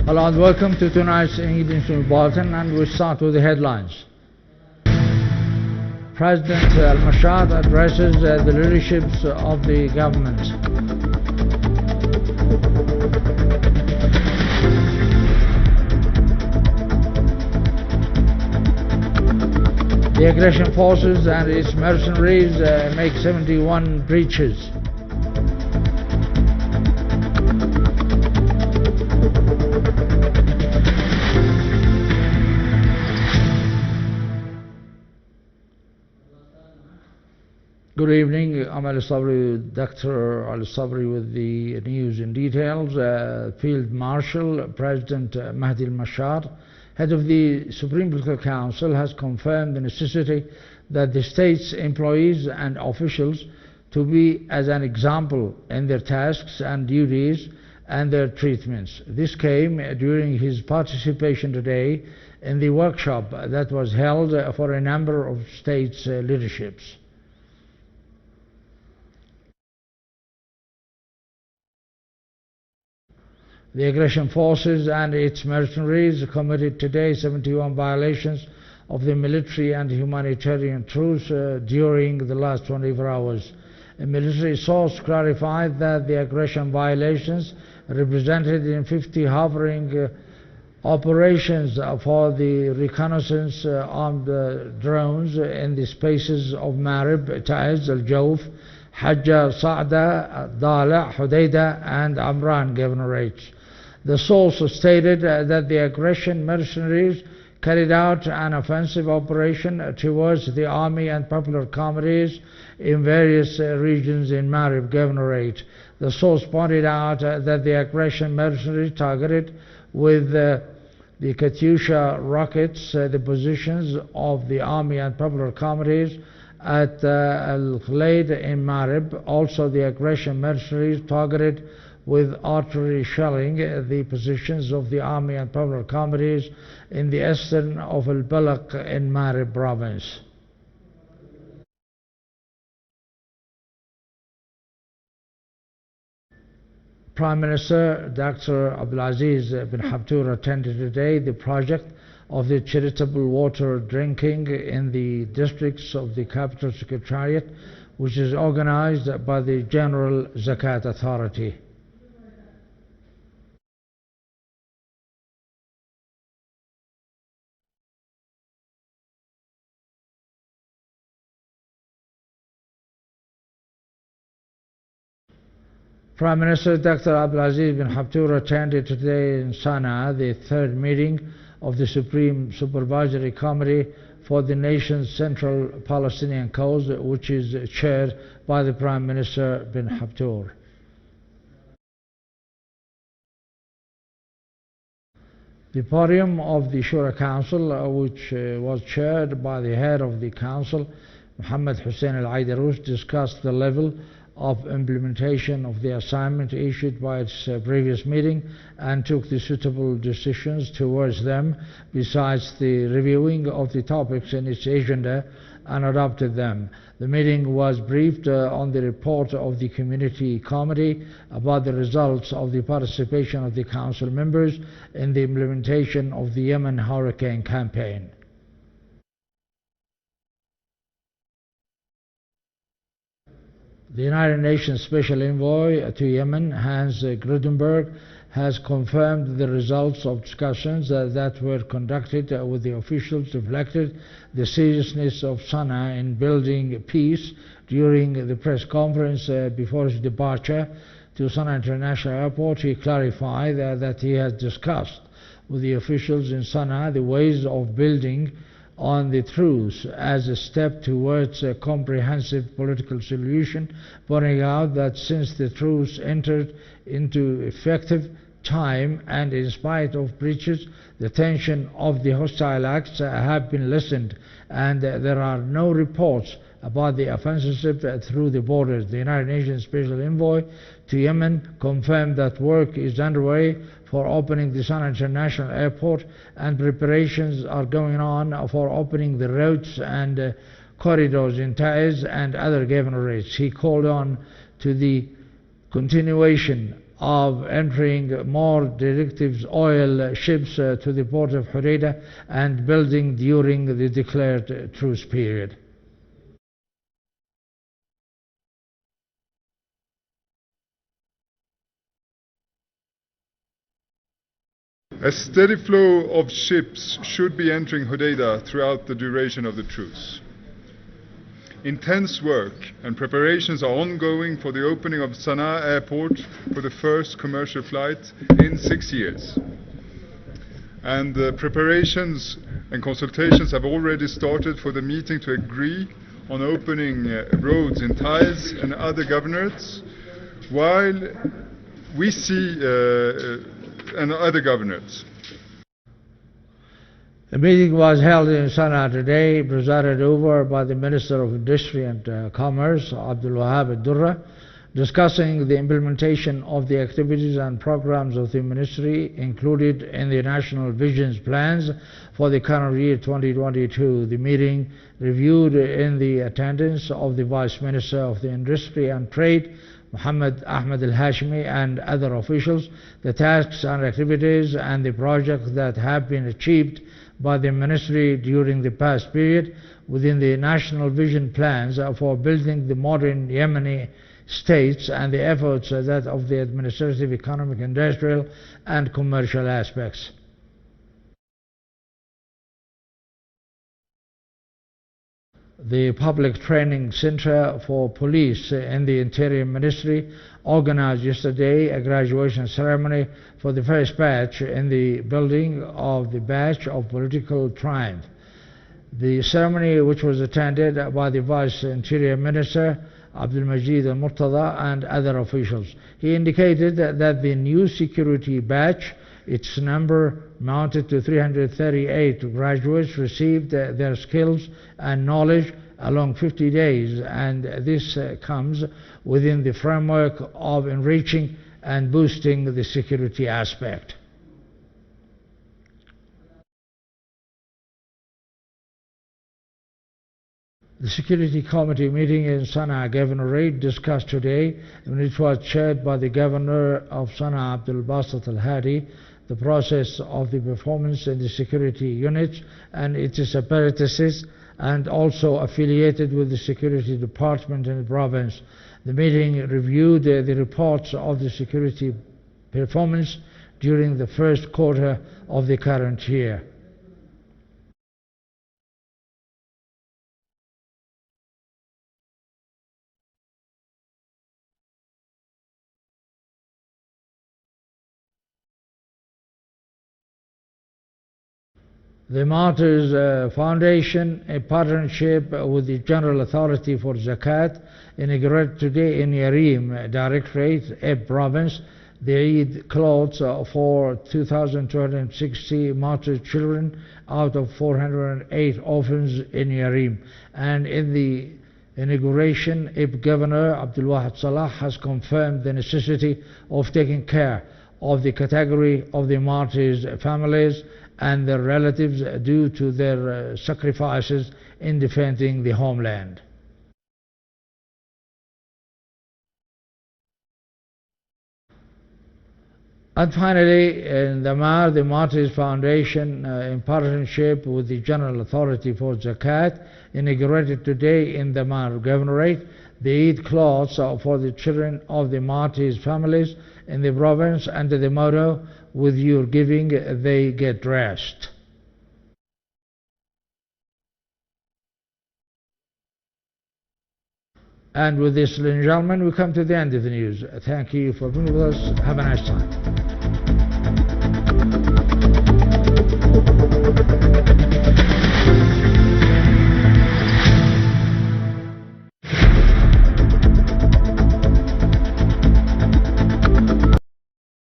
Hello and welcome to tonight's English Bulletin, and we start with the headlines. President al-Mashhad addresses the leaderships of the government. The aggression forces and its mercenaries make 71 breaches. Good evening. I'm Dr. Ali Sabri with the news in details. Field Marshal President Mahdi al-Mashhad, head of the Supreme Political Council, has confirmed the necessity that the state's employees and officials to be as an example in their tasks and duties and their treatments. This came during his participation today in the workshop that was held for a number of states' leaderships. The aggression forces and its mercenaries committed today 71 violations of the military and humanitarian truce during the last 24 hours. A military source clarified that the aggression violations represented in 50 hovering operations for the reconnaissance armed drones in the spaces of Marib, Taiz, Al-Jawf, Hajja, Sa'da, Dala, Hudayda and Amran governorates. The source stated that the aggression mercenaries carried out an offensive operation towards the army and popular communities in various regions in Marib governorate. The source pointed out that the aggression mercenaries targeted with the Katyusha rockets the positions of the army and popular communities at Al-Khulaid in Marib. Also, the aggression mercenaries targeted with artillery shelling the positions of the army and popular communities in the eastern of Al-Balaq in Marib province. Prime Minister Dr. Abdulaziz bin Habtoor attended today the project of the charitable water drinking in the districts of the Capital Secretariat, which is organized by the General Zakat Authority. Prime Minister Dr. Abdulaziz bin Habtoor attended today in Sana'a the third meeting of the Supreme Supervisory Committee for the nation's Central Palestinian Cause, which is chaired by the Prime Minister bin Habtoor. The podium of the Shura Council, which was chaired by the head of the Council, Mohammed Hussein Al-Aidaroush, discussed the level of implementation of the assignment issued by its previous meeting and took the suitable decisions towards them, besides the reviewing of the topics in its agenda, and adopted them. The meeting was briefed on the report of the Community Committee about the results of the participation of the Council members in the implementation of the Yemen hurricane campaign. The United Nations Special Envoy to Yemen, Hans Grudenberg, has confirmed the results of discussions that were conducted with the officials, reflected the seriousness of Sana'a in building peace. During the press conference before his departure to Sana'a International Airport, he clarified that he has discussed with the officials in Sana'a the ways of building on the truce as a step towards a comprehensive political solution, pointing out that since the truce entered into effective time and in spite of breaches, the tension of the hostile acts have been lessened and there are no reports about the offensive through the borders. The United Nations Special Envoy to Yemen confirmed that work is underway for opening the Sana'a International Airport and preparations are going on for opening the roads and corridors in Taiz and other governorates. He called on to the continuation of entering more derivatives oil ships to the port of Hodeida and building during the declared truce period. A steady flow of ships should be entering Hodeida throughout the duration of the truce. Intense work and preparations are ongoing for the opening of صنعاء airport for the first commercial flight in 6 years. And preparations and consultations have already started for the meeting to agree on opening roads in Taiz and other governorates, while we see and other governorates. The meeting was held in Sana'a today, presided over by the Minister of Industry and Commerce, Abdul Wahab al-Durra, discussing the implementation of the activities and programs of the Ministry included in the National Visions Plans for the current year 2022. The meeting reviewed in the attendance of the Vice Minister of the Industry and Trade, Muhammad Ahmed al-Hashimi, and other officials, the tasks and activities and the projects that have been achieved by the Ministry during the past period within the National Vision Plans for building the modern Yemeni states and the efforts that of the administrative, economic, industrial and commercial aspects. The Public Training Center for Police in the Interior Ministry organized yesterday a graduation ceremony for the first batch in the building of the Batch of Political Triumph. The ceremony, which was attended by the Vice Interior Minister Abdul Majid al-Murtada and other officials, he indicated that the new security batch, its number mounted to 338 graduates, received their skills and knowledge along 50 days, and this comes within the framework of enriching and boosting the security aspect. The Security Committee meeting in Sana'a Governorate discussed today, and it was chaired by the Governor of Sana'a, Abdul Basit al-Hadi, the process of the performance in the security units and its apparatuses, and also affiliated with the Security Department in the province. The meeting reviewed the reports of the security performance during the first quarter of the current year. The Martyrs Foundation, in partnership with the General Authority for Zakat, inaugurated today in Yemen Directorate, Eb Province, the Eid clothes for 2,260 martyred children out of 408 orphans in Yemen. And in the inauguration, Eb Governor Abdul Wahab Salah has confirmed the necessity of taking care of the category of the martyrs' families and their relatives due to their sacrifices in defending the homeland. And finally, in the Martyrs Foundation, in partnership with the General Authority for Zakat, inaugurated today in the Governorate the Eid cloths for the children of the martyrs' families in the province under the motto, "With your giving they get dressed." And with this, ladies and gentlemen, we come to the end of the news. Thank you for being with us. Have a nice time.